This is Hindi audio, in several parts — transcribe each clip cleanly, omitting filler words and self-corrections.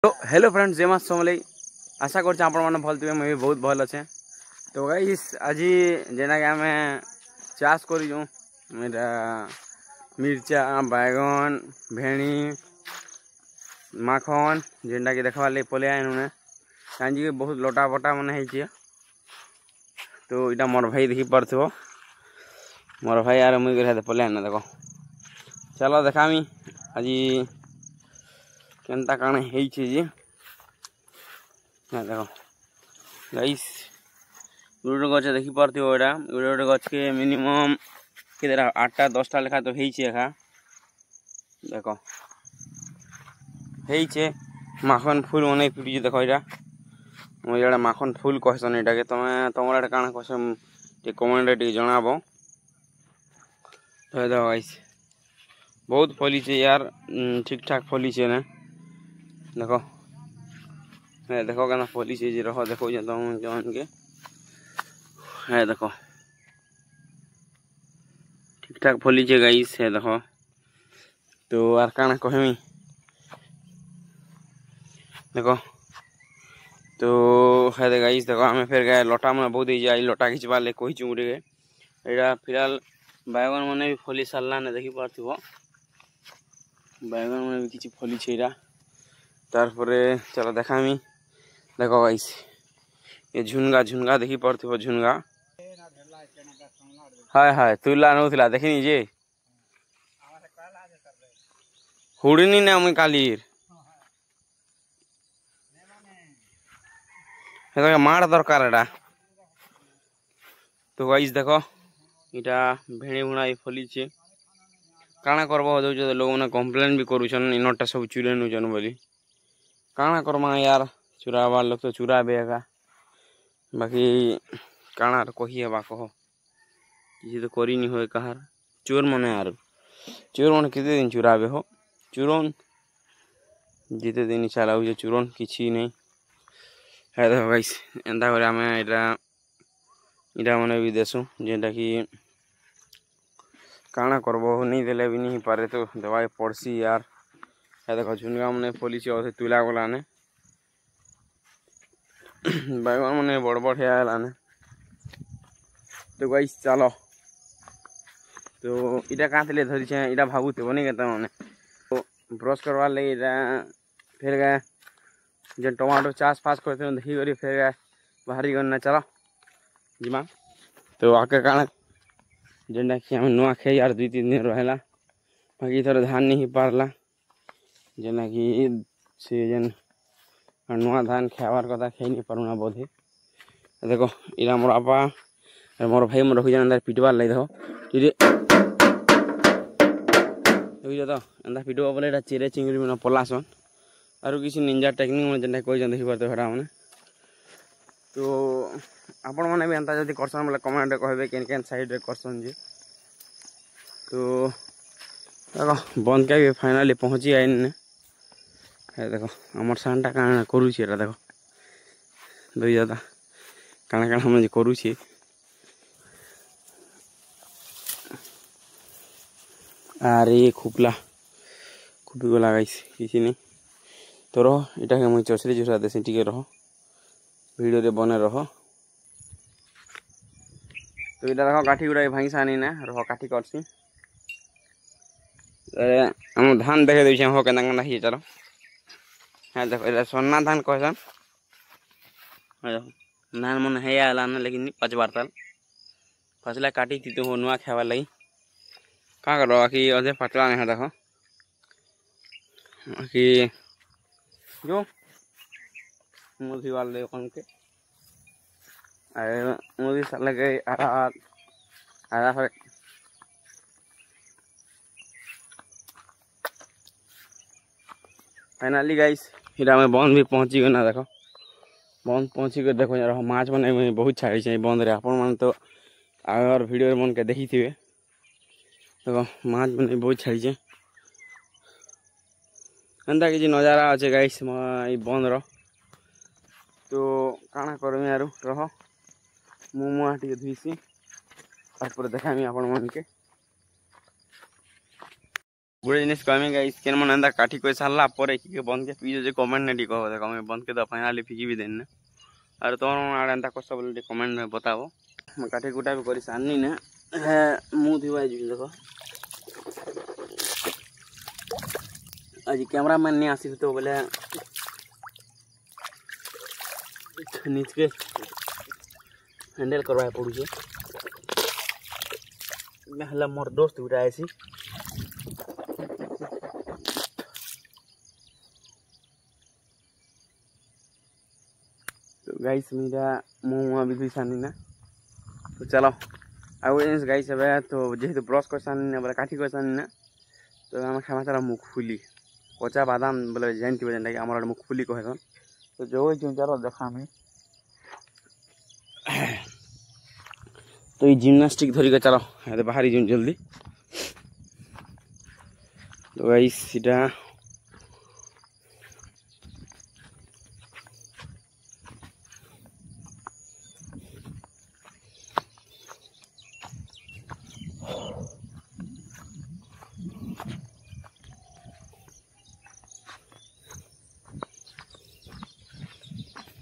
तो हेलो फ्रेंड्स, जय मां समले। आशा कर भल थे, मुझे बहुत भल अच्छे। तो गाइस आज जेना कि आम चाष कर मिर्चा, बैगन, भेणी, माखन जेनटा कि देखा लगे पलि आए कहीं बहुत लटा बटा मन है। तो इटा मोर भाई देखी पार्थ मोर भाई यार मुझे पलि आना देख। चलो देखामी आज केनता काण है जी। देख गाइस गोटे गच देखी पार्थ गोटे गोटे गच के मिनिमम के 8टा 10टा लेखा तो है। देख है माखन फूल मन फुटी देख यहाँ मुझे माखन फूल कहसन यहाँ के तुम आड़े काण कहसन कमेंट जनाब। तो देख गाइस बहुत फली यार, ठीक ठाक फली ना। देख देखो क्या फली रह देखो तुम जन के है देखो ठीक ठाक फली गाइस है देखो। तो आर काण कहमी देखो। तो है गाइस देखो आम फिर गए लटा मन बहुत आई लटा खिंचवार लगे कही गोटे यहाँ फिलहाल बैगन मैंने भी फली सारा ने देखी पार्थ बैगन मैंने भी किसी फली यहाँ। तारपरे चलो देखामी देखो गाइस ये झुनगा झुनगा देखी पार्थ झुनगा हाय हाय तुला नौला देखनी जे हुड़नी ना मुई कालीर माड़ दरकार एटा। तो गाइस देखो इटा भेणी भुणा फली काଣା करबो जो लोग ने कंप्लेन भी करूछन इनटा सब चुरे नुचन बोली काଣା करमा यार चुराबार लोग तो चुराबे एका बाकी काଣା कही हेबा कह किसी तो करी नहीं हो कहार चोर मन यार चोर मन केते दिन चुराबे हो चुरोन जिते दिन इच्छा लगुचे चुरोन किसी नहीं है। देखो गाइस एंता करे आम इटा मैंने भी देसु जेनटा कि काଣା करब नहीं देले भी नहीं पारे तो दवाई पड़सी यार। है देखो झुनगा मैंने फली से तुला गलाने बैगन मैंने बड़ बड़ है। तो गाइस चलो तो इटा कहाँ थे धरी इटा भावुथे बनी के मैंने तो ब्रश करवार लगे फिर गए जो टमाटो चाष फास करते देखी कर फिर गए बाहरी करना चलो जिमा। तो आके काण जेनटा कि आम नुआ खाई यार 2-3 दिन रहा बाकी थोड़ा धान नहीं पारला जेना कि से जेन नुआ धान खावार कथा खाई नहीं पारुना बोधे। देखो इरा मोर आपा मोर भाई मोर रखी अंदर पिटवार लगे देखो देखो तो एंता पिटवा बोले चेरे चिंगड़ी मैंने पलासन आर किसी निंजा टेक्निक मैंने जेनटा कही देखी पारते हेटा मैंने। तो आपण मैंने भी एंता जब करसन बोले कमेंट कहे केन साइड करसन जी। तो देखो बंद के भी फाइनाली पहुँची आई ने है देखो आमर सानटा काଣା करुछे देखो दई दादा काଣା काଣା हम करुछे अरे खुपला खुपी गला गाइस किसी नहीं। तो रह इटा के मुझे चर्चरी चुरा देसी टिके रह वीडियो रे बने रह। तो इटा देखो काठी गुड़ा भाई सानी ना रह काठी करसी हम धान देखे दे हो के चलो है देखो इधर सोना धान कहसन धान मन है आलाना लेकिन 5 बार ताल फसला काटी थी तो नुआ खावा लगी क्या करो कि अधे पतला नहीं है। देखो कि जो मुझी वाले कौन के मुझी साले के आधा आधा फाइनली गाइस फिर आम बंद भी पहुँची गए ना। देखो बंद पहुँची कर देखो यार माछ मैंने बहुत छाड़ी बंद रे आपण मैंने तो आगर वीडियो मन के देखी थे। देखो माछ मैंने बहुत छाड़ी एंता किसी नजारा अच्छे गाइस बंद रो। तो काଣା करमी यार रह मुआ टे धुईसी तार देखामी आपण मन के। गोटे जिनिस कहमी गाइस केन मन एंता काठी कोई सारला पर कि बंद के पी जे कमेंट ने कह देख मैं बंद के द फाइनली फिकी भी देन अरे तुम आड़े एंता कस बोले कमेंट में बताओ मैं काठी गुटा भी कर सारनी ना मुँह धुआ देख आज कैमरामैन नहीं आसी तो बोले नीच के हैंडल करवा पड़ू मोर दोस्त गुटा आसी तो गाइस मेरा मुँह भी सानी ना तो चलो आउ गाइस अब तो जेहेतु ब्रश कर सानी ना बोले काठी कर सानी ना तो आम खावा चला मुखफुली कचा बादाम बोले जानते जेनटा कि आम मुखफुली कहसन तो जो चलो देखा हमें तो ये जिम्नास्टिक धरिक चलो ये बाहरी जिम जल्दी तो गाइस सीधा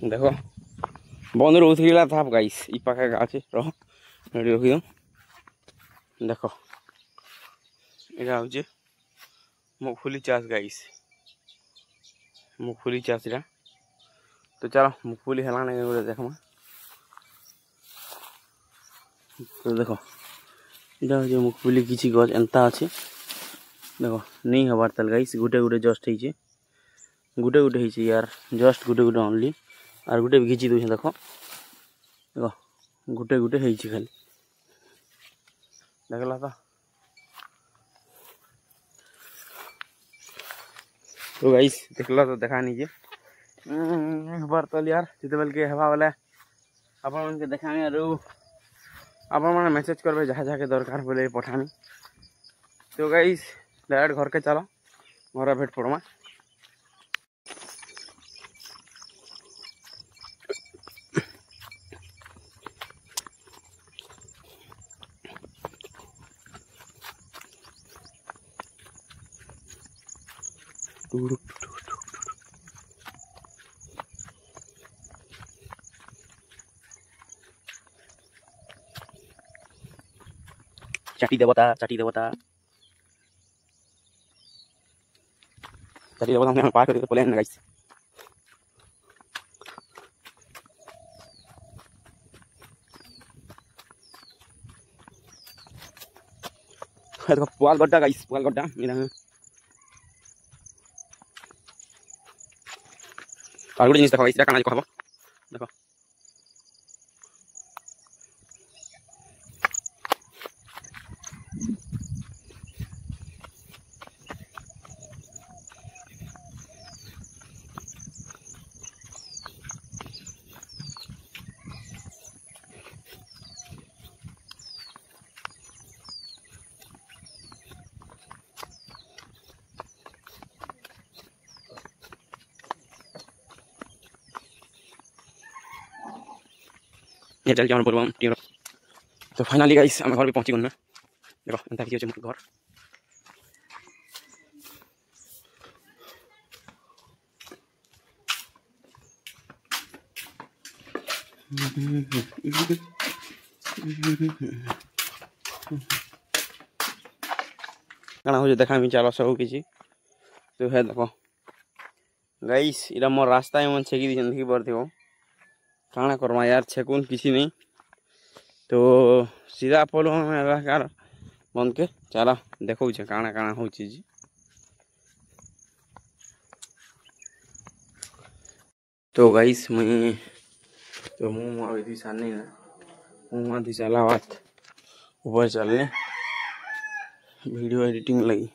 देखो बंद रोला था गाइस इ पाखे गाचे रह रखी देख यहाँ हूँ मुखफुली चाष गाइस मुखफुली चाष इटा तो चलो मुखफुली है गोटे देखमा तो देख यहाँ हूँ मुखफुली किसी गज एंता अच्छे देख नहीं हबार ताल गाइस गुटे गुटे जस्ट होइए गुटे गुटे होइए यार जस्ट गुटे गुटे ओनली और गुटे भी घिची दूसरे देख देख गुटे गुटे होइए खाली देखला तो गाइस देखला तो देखा नहीं हबार ताल यार जिते बेल के हवा वाला अपन के देखा अपन मैंने मेसेज करबे जहाँ जहाँ के दरकार बोले पठानी तो गाइस डायरेक्ट घर के चलो घर भेट पड़मा चाटी देवता हमें पार करके प्लान गाइस पुआल गड्ढा गाइस पुआल गड्ढा मेरा और गोटे जिनिस देख गाइस काना कहब देख ये चल जाओ बोलवा तो फाइनली गाइस हम घर भी पहुंची गन देखो एंता कि होचे घर काना हो देखा मी चलो सब किसी तो है देखो गाइस इरा मोर रास्ता है मन छेकी दी जिंदगी भर थी काना करमा यार छेकुन किसी नहीं तो सीधा फॉलो में कार बंद के चलो देखो काना काना हो चीज तो गाइस मैं तो मुँह अभी सारनी ना मुँह थी चला बात ऊपर चलने वीडियो एडिटिंग लगी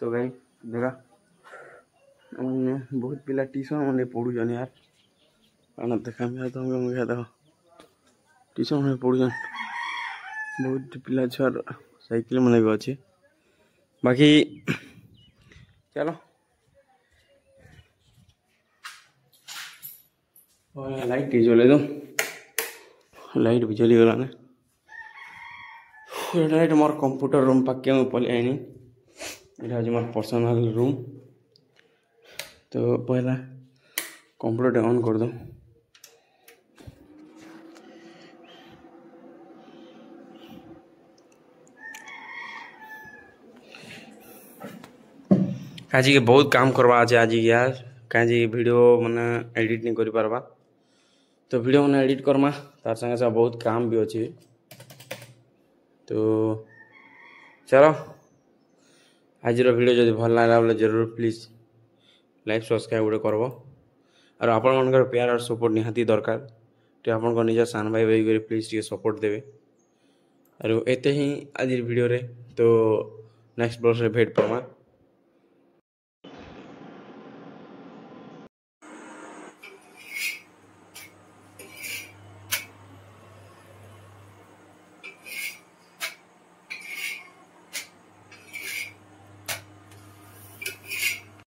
तो गाई देखा बहुत पिला ट्यूशन मैंने पढ़ुन यार आना देखा तो हम देखो ट्यूशन मैंने पढ़ुन बहुत पिला छुआर साइकिल मैंने भी अच्छे बाकी चलो लाइट जले दो लाइट भी जली गला ना लाइट मोर कंप्यूटर रूम पाके मैं पलि आईनी यहाँ हूँ मोर पर्सनल रूम तो पहला कंप्यूटर ऑन कर दो आज के बहुत काम करवा आज आज यार कहीं वीडियो मैंने एडिट नहीं कर पारबा तो वीडियो मैंने एडिट करमा तार संगे साथ बहुत काम भी अच्छे तो चलो आज वीडियो जब भल लगा बोले जरूर प्लीज लाइक सब्सक्राइब गोटे करब और आपण मन प्यार और सपोर्ट निहाती दरकार तो आप निज सान भाई भाई प्लीज टे सपोर्ट देवे और एते ही आज वीडियो रे तो नेक्स्ट ब्लॉग से भेट पड़मा।